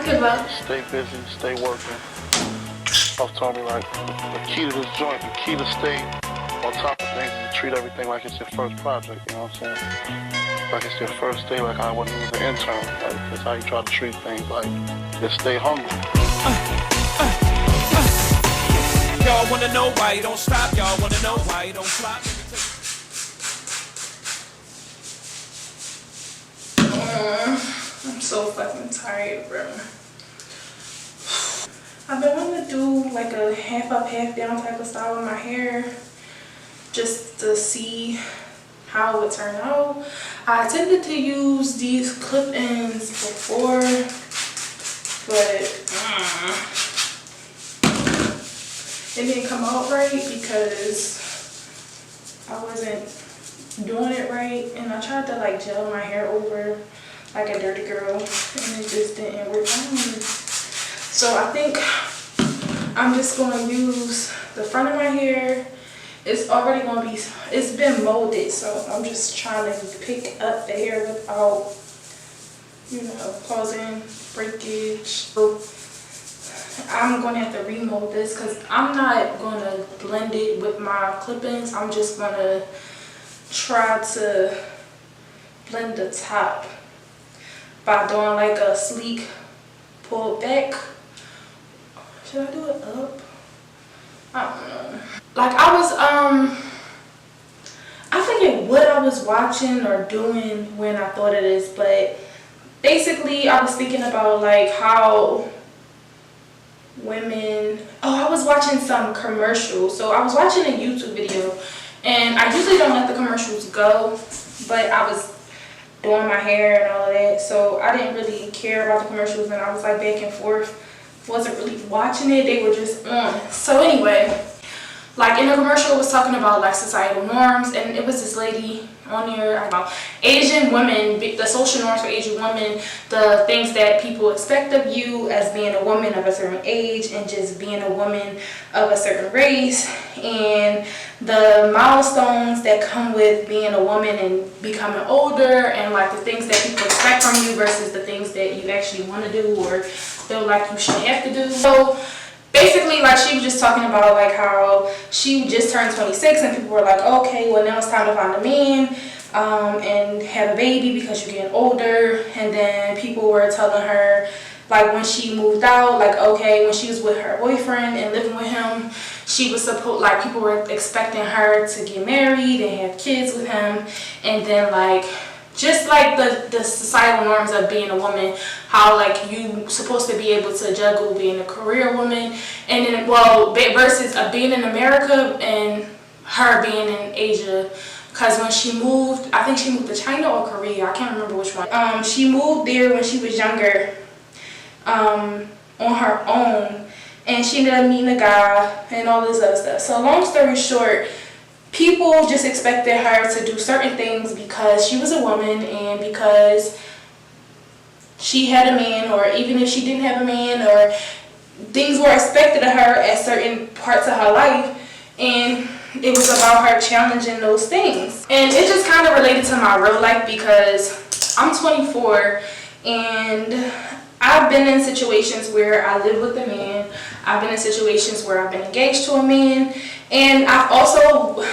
give up. Stay busy, stay working. I've told me like the key to this joint, the key to stay on top of things is to treat everything like it's your first project, you know what I'm saying? Like it's your first day, like I wasn't even an intern. Like that's how you try to treat things, like just stay hungry. Y'all wanna know why you don't stop, y'all wanna know why you don't flop. I'm so fucking tired, bro. I've been wanting to do like a half up, half down type of style with my hair just to see how it would turn out. I attempted to use these clip-ins before, but it didn't come out right because I wasn't doing it right, and I tried to like gel my hair over like a dirty girl and it just didn't work out. So I think I'm just going to use the front of my hair. It's already going to be, it's been molded, so I'm just trying to pick up the hair without, you know, causing breakage. So I'm going to have to remold this because I'm not going to blend it with my clip-ins. I'm just going to try to blend the top by doing like a sleek pull back. Should I do it up? I don't know. Like I forget what I was watching or doing when I thought of this, but basically I was thinking about like how women, I was watching some commercials. So I was watching a YouTube video, and I usually don't let the commercials go, but I was doing my hair and all of that, so I didn't really care about the commercials, and I was like back and forth, wasn't really watching it, they were just on. So anyway, like in the commercial it was talking about like societal norms, and it was this lady on there about Asian women, the social norms for Asian women, the things that people expect of you as being a woman of a certain age and just being a woman of a certain race, and the milestones that come with being a woman and becoming older, and like the things that people expect from you versus the things that you actually want to do or feel like you should have to do. So basically, like, she was just talking about like how she just turned 26 and people were like, okay, well now it's time to find a man and have a baby because you're getting older. And then people were telling her, like, when she moved out, like, okay, when she was with her boyfriend and living with him, she was supposed, like, people were expecting her to get married and have kids with him. And then like just like the societal norms of being a woman, how like you supposed to be able to juggle being a career woman, and then versus being in America and her being in Asia. Because when she moved, I think she moved to China or Korea, I can't remember which one. She moved there when she was younger, on her own, and she ended up meeting a guy and all this other stuff. So long story short, people just expected her to do certain things because she was a woman and because she had a man, or even if she didn't have a man, or things were expected of her at certain parts of her life, and it was about her challenging those things. And it just kind of related to my real life because I'm 24 and I've been in situations where I live with a man. I've been in situations where I've been engaged to a man, and I've also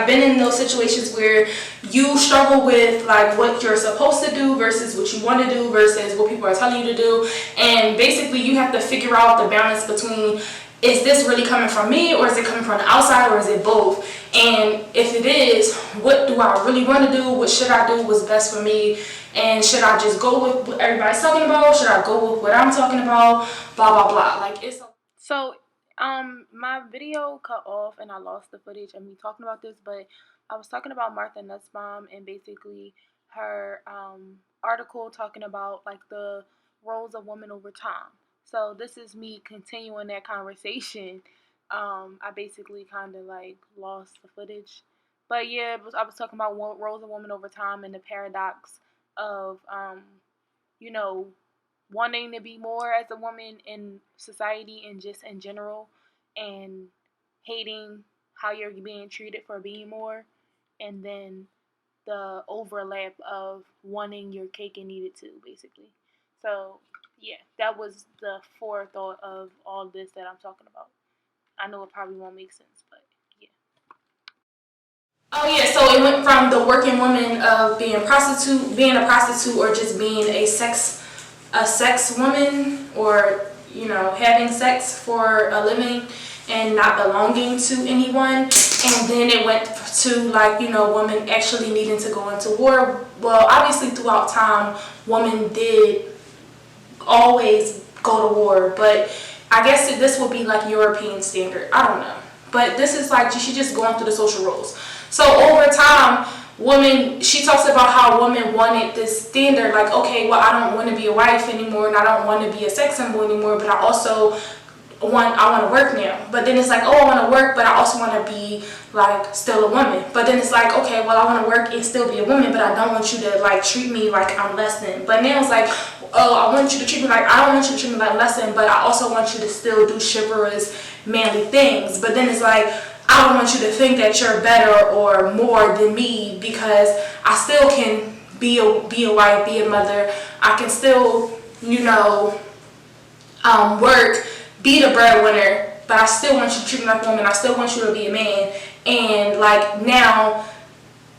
been in those situations where you struggle with like what you're supposed to do versus what you want to do versus what people are telling you to do, and basically you have to figure out the balance between, is this really coming from me, or is it coming from the outside, or is it both? And if it is, what do I really want to do? What should I do? What's best for me? And should I just go with what everybody's talking about? Should I go with what I'm talking about? Blah blah blah. Like, it's so my video cut off and I lost the footage of me talking about this, but I was talking about Martha Nussbaum and basically her article talking about like the roles of women over time. So this is me continuing that conversation. I basically kind of like lost the footage, but yeah, I was talking about roles of women over time and the paradox of you know, wanting to be more as a woman in society and just in general, and hating how you're being treated for being more, and then the overlap of wanting your cake and eat it too, basically. So, yeah, that was the forethought of all this that I'm talking about. I know it probably won't make sense, but yeah. Oh yeah, so it went from the working woman of being a prostitute, or just being a sex woman, or having sex for a living and not belonging to anyone. And then it went to women actually needing to go into war. Well, obviously throughout time, women did always go to war, but I guess this would be like European standard. I don't know, but this is like she just going through the social roles. So over time, she talks about how women wanted this standard, like, okay, well, I don't want to be a wife anymore, and I don't want to be a sex symbol anymore, but I want to work now. But then it's like, oh, I want to work, but I also want to be like still a woman. But then it's like, okay, well, I want to work and still be a woman, but I don't want you to like treat me like I'm less than. But now it's like, oh, I want you to treat me like, I don't want you to treat me like less than, but I also want you to still do chivalrous, manly things. But then it's like, I don't want you to think that you're better or more than me, because I still can be a wife, be a mother. I can still, work, be the breadwinner, but I still want you to treat me like a woman. I still want you to be a man. And like now,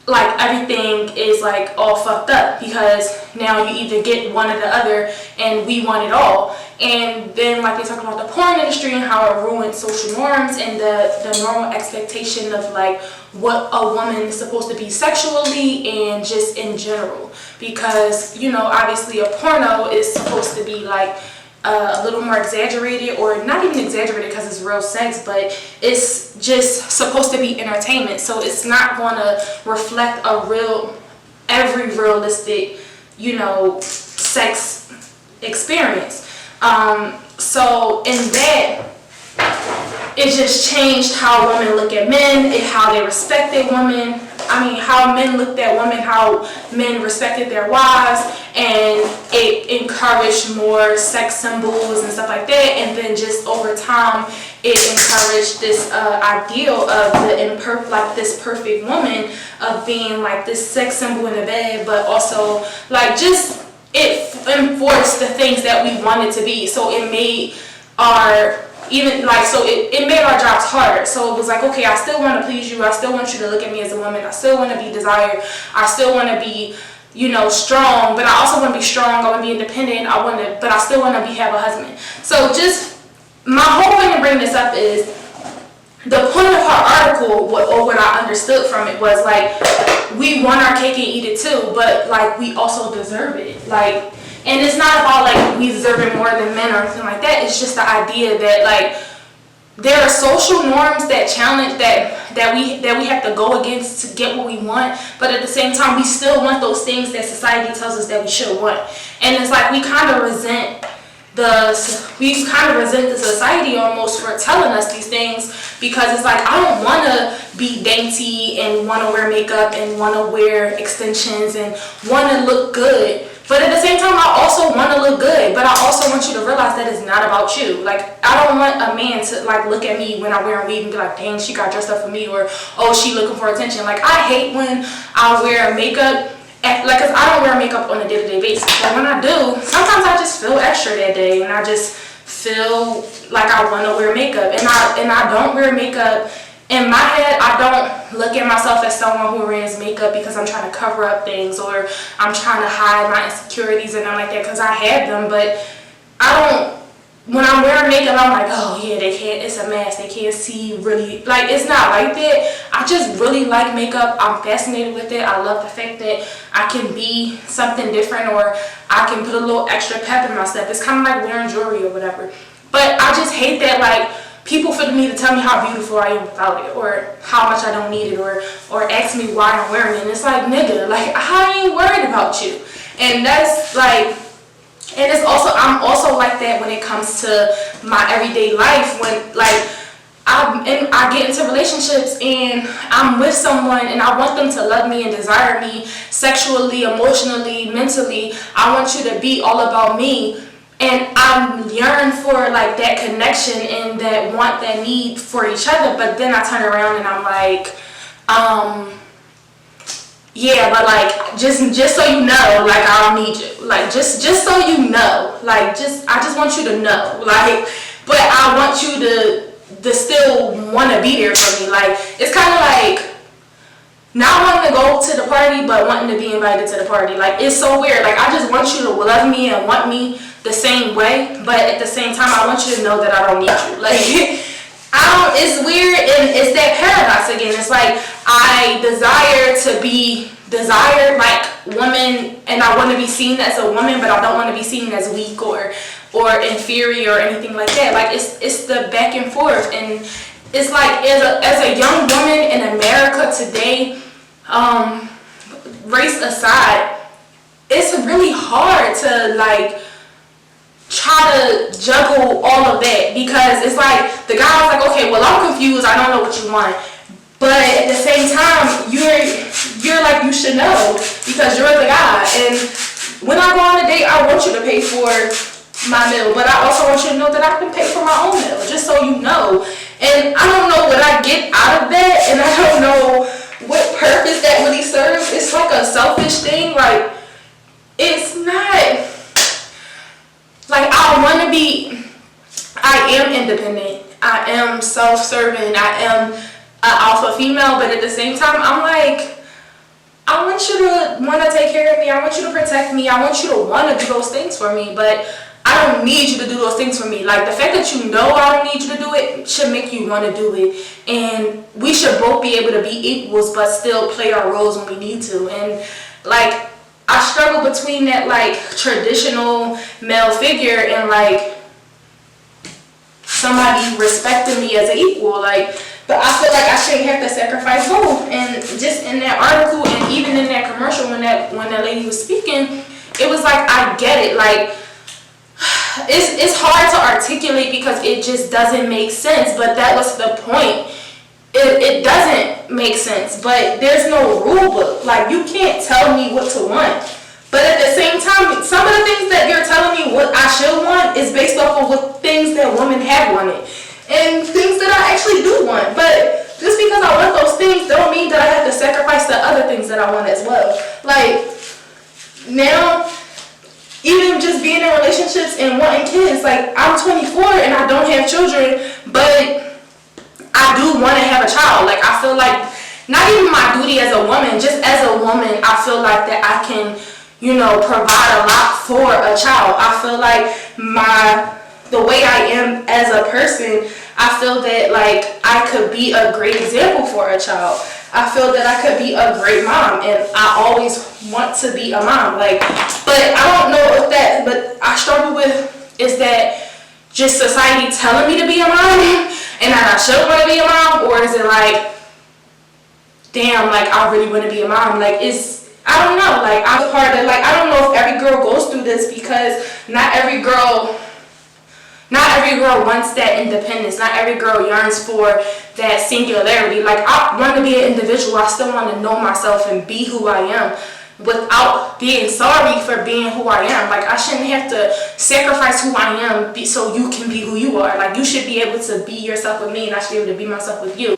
like everything is like all fucked up, because now you either get one or the other, and we want it all. And then like they talk about the porn industry and how it ruins social norms and the normal expectation of like what a woman is supposed to be sexually and just in general, because obviously a porno is supposed to be like a little more exaggerated, or not even exaggerated because it's real sex, but it's just supposed to be entertainment. So it's not going to reflect every realistic, sex experience. So in that, it just changed how women look at men, and how they respected women. I mean, how men looked at women, how men respected their wives, and it encouraged more sex symbols and stuff like that. And then just over time, it encouraged this ideal of this perfect woman, of being like this sex symbol in the bed, but also like just it enforced the things that we wanted to be. So it made it made our jobs harder. So it was like, okay, I still want to please you. I still want you to look at me as a woman. I still want to be desired. I still want to be, strong. But I also want to be strong. I want to be independent. But I still want to have a husband. So just my whole point in bringing this up is the point of her article, or what I understood from it, was like, we want our cake and eat it too, but like we also deserve it. Like. And it's not about like we deserve it more than men or anything like that. It's just the idea that like there are social norms that challenge that we have to go against to get what we want, but at the same time we still want those things that society tells us that we should want. And it's like we kind of resent the society almost for telling us these things, because it's like, I don't want to be dainty and want to wear makeup and want to wear extensions and want to look good. But at the same time, I also want to look good. But I also want you to realize that it's not about you. Like, I don't want a man to like look at me when I wear a wig and be like, dang, she got dressed up for me, or oh, she looking for attention. Like, I hate when I wear makeup, cause I don't wear makeup on a day-to-day basis. But when I do, sometimes I just feel extra that day, and I just feel like I want to wear makeup, and I don't wear makeup. In my head, I don't look at myself as someone who wears makeup because I'm trying to cover up things, or I'm trying to hide my insecurities and all like that, because I have them. But when I'm wearing makeup, I'm like, oh yeah, it's a mask, they can't see really. Like, it's not like that. I just really like makeup. I'm fascinated with it. I love the fact that I can be something different, or I can put a little extra pep in my step. It's kind of like wearing jewelry or whatever. But I just hate that, like, people feel me to tell me how beautiful I am without it, or how much I don't need it, or ask me why I'm wearing it. And it's like, nigga, like, I ain't worried about you. And that's like, and it's also, I'm also like that when it comes to my everyday life. When like I get into relationships and I'm with someone and I want them to love me and desire me sexually, emotionally, mentally. I want you to be all about me. And I yearn for like that connection and that want, that need for each other. But then I turn around and I'm like, yeah, but like just so you know, like I don't need you. Like just so you know, Like, I just want you to know. Like, but I want you to still want to be there for me. Like, it's kind of like not wanting to go to the party, but wanting to be invited to the party. Like, it's so weird. Like, I just want you to love me and want me the same way, but at the same time, I want you to know that I don't need you. Like, it's weird, and it's that paradox again. It's like, I desire to be desired like woman, and I want to be seen as a woman, but I don't want to be seen as weak or inferior or anything like that. Like, it's the back and forth, and it's like, as a young woman in America today, race aside, it's really hard to like try to juggle all of that, because it's like the guy was like, okay, well, I'm confused, I don't know what you want, but at the same time, you're like, you should know because you're the guy. And when I go on a date, I want you to pay for my meal, but I also want you to know that I can pay for my own meal, just so you know. And I don't know what I get out of that, and I don't know what purpose that really serves. It's like a selfish thing. Like, it's not like I am independent, I am self-serving, I am an alpha female, but at the same time, I'm like, I want you to want to take care of me, I want you to protect me, I want you to want to do those things for me, but I don't need you to do those things for me. Like, the fact that you know I don't need you to do it should make you want to do it, and we should both be able to be equals but still play our roles when we need to. And like, I struggle between that like traditional male figure and like somebody respecting me as an equal. Like, but I feel like I shouldn't have to sacrifice both. And just in that article, and even in that commercial, when that lady was speaking, it was like, I get it. Like, it's hard to articulate because it just doesn't make sense, but that was the point. It doesn't make sense, but there's no rule book. Like, you can't tell me what to want, but at the same time, some of the things that you're telling me what I should want is based off of what things that women have wanted and things that I actually do want. But just because I want those things don't mean that I have to sacrifice the other things that I want as well. Like, now, even just being in relationships and wanting kids, like, I'm 24 and I don't have children, but I do want to have a child. Like, I feel like, not even my duty as a woman, just as a woman, I feel like that I can, you know, provide a lot for a child. I feel like the way I am as a person, I feel that like I could be a great example for a child. I feel that I could be a great mom, and I always want to be a mom. Like, but I don't know if that, but I struggle with, is that just society telling me to be a mom and that I should want to be a mom, or is it like, damn, like, I really want to be a mom? Like, I don't know. Like, I'm part of, like, I don't know if every girl goes through this, because not every girl wants that independence. Not every girl yearns for that singularity. Like, I want to be an individual. I still want to know myself and be who I am without being sorry for being who I am. Like, I shouldn't have to sacrifice who I am so you can be who you are. Like, you should be able to be yourself with me, and I should be able to be myself with you.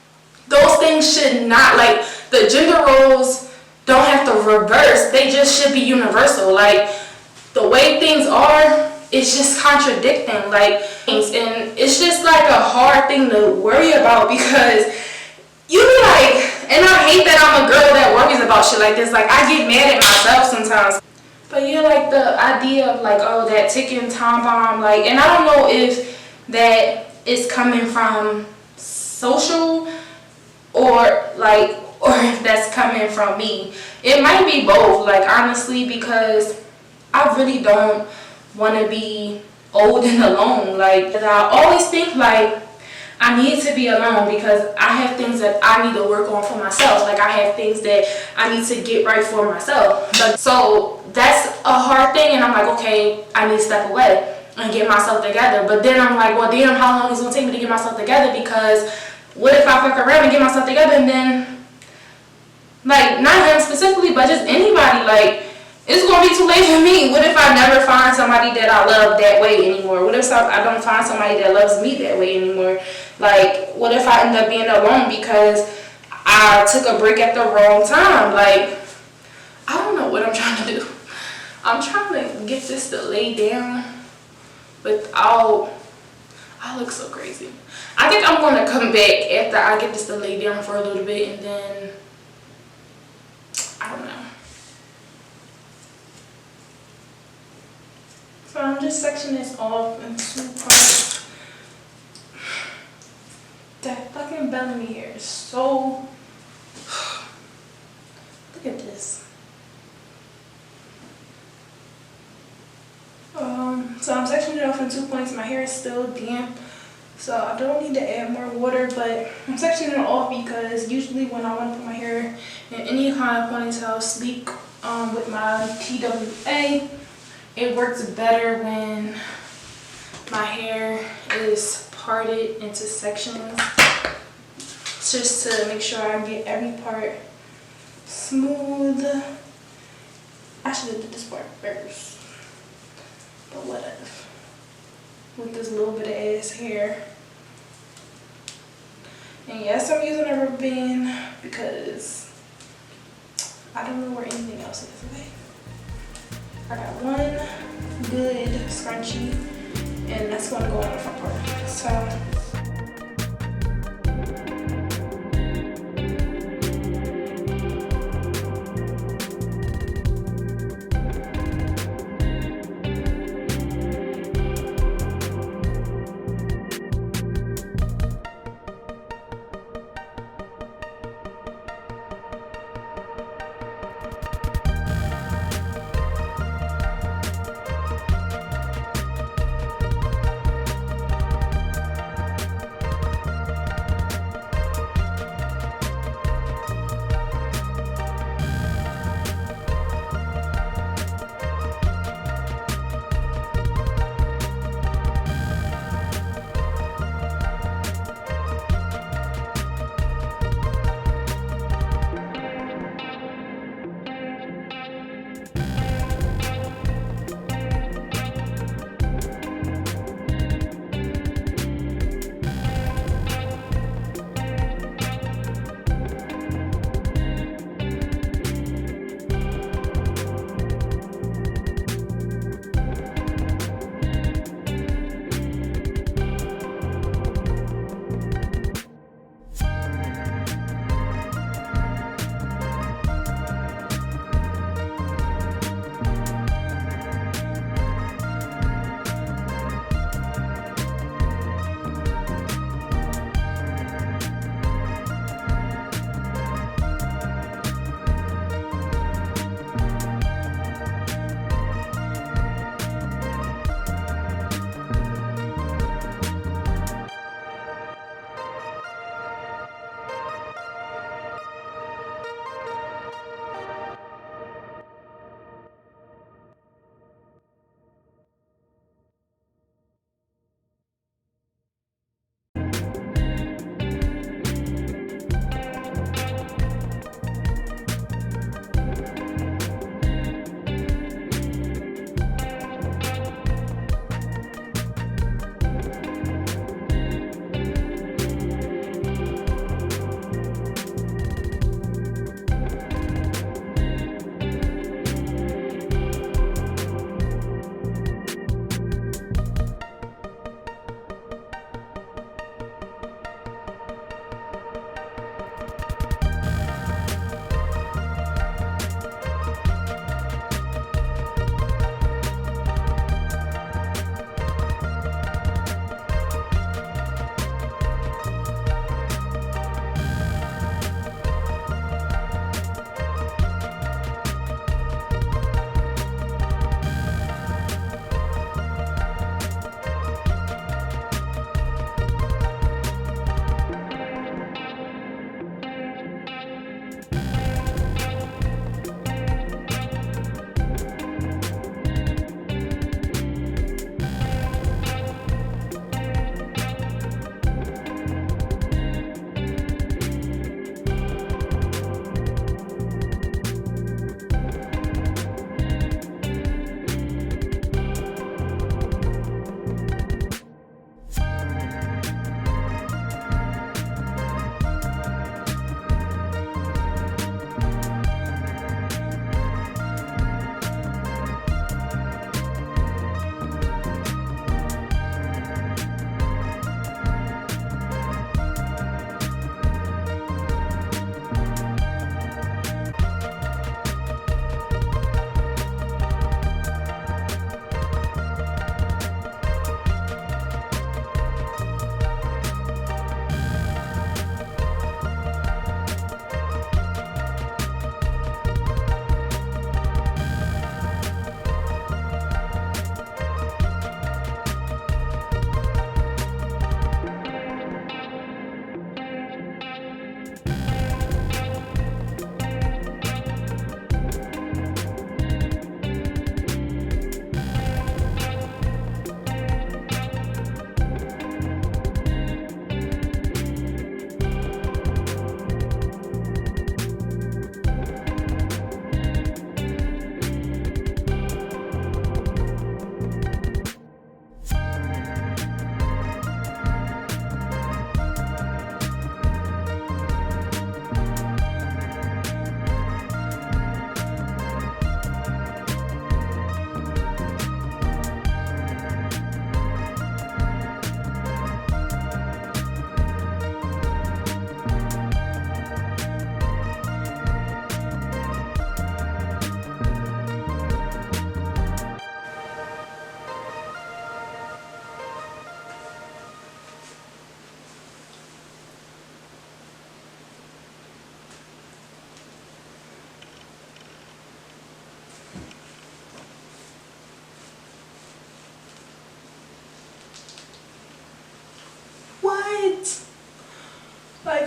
Those things should not, like, the gender roles don't have to reverse. They just should be universal. Like, the way things are, it's just contradicting, like, and it's just like a hard thing to worry about, because you be like, and I hate that I'm a girl that worries about shit like this. Like, I get mad at myself sometimes. But yeah, like, the idea of like, oh, that ticking time bomb, like, and I don't know if that is coming from social or if that's coming from me. It might be both, like, honestly, because I really don't want to be old and alone. Like, I always think like I need to be alone because I have things that I need to work on for myself. Like, I have things that I need to get right for myself. But so that's a hard thing, and I'm like, okay, I need to step away and get myself together. But then I'm like, well, damn, how long is it gonna take me to get myself together? Because what if I fuck around and get myself together, and then, like, not him specifically, but just anybody, like, it's gonna be too late for me. What if I never find somebody that I love that way anymore? What if I don't find somebody that loves me that way anymore? Like, what if I end up being alone because I took a break at the wrong time? Like, I don't know what I'm trying to do. I'm trying to get this to lay down without, I look so crazy. I think I'm gonna come back after I get this to lay down for a little bit, and then I don't know. So I'm just sectioning this off in 2 parts. That fucking Bellami hair is so, look at this. So I'm sectioning it off in 2 points. My hair is still damp, so I don't need to add more water, but I'm sectioning it off because usually when I want to put my hair in any kind of ponytail, sleek, with my TWA, it works better when my hair is parted into sections, just to make sure I get every part smooth. I should have did this part first. But whatever. With this little bit of ass hair. And yes, I'm using a rubber band because I don't know where anything else is, okay? I got one good scrunchie, and that's gonna go on the front part. So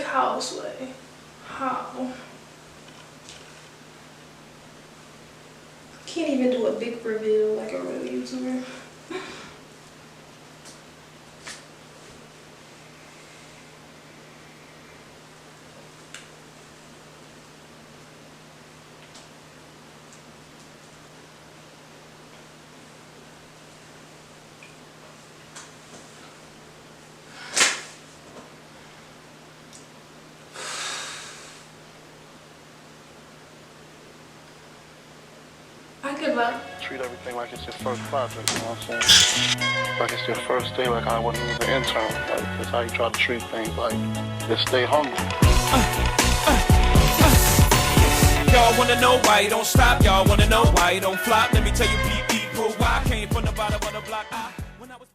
houseway. How? Can't even do a big reveal like a real YouTuber. I give up. Treat everything like it's your first project, you know what I'm saying? Like it's your first day, like I wasn't even an intern. Like that's how you try to treat things, like just stay humble. Y'all wanna know why you don't stop? Y'all wanna know why you don't flop? Let me tell you, people, why I came from the bottom of the block.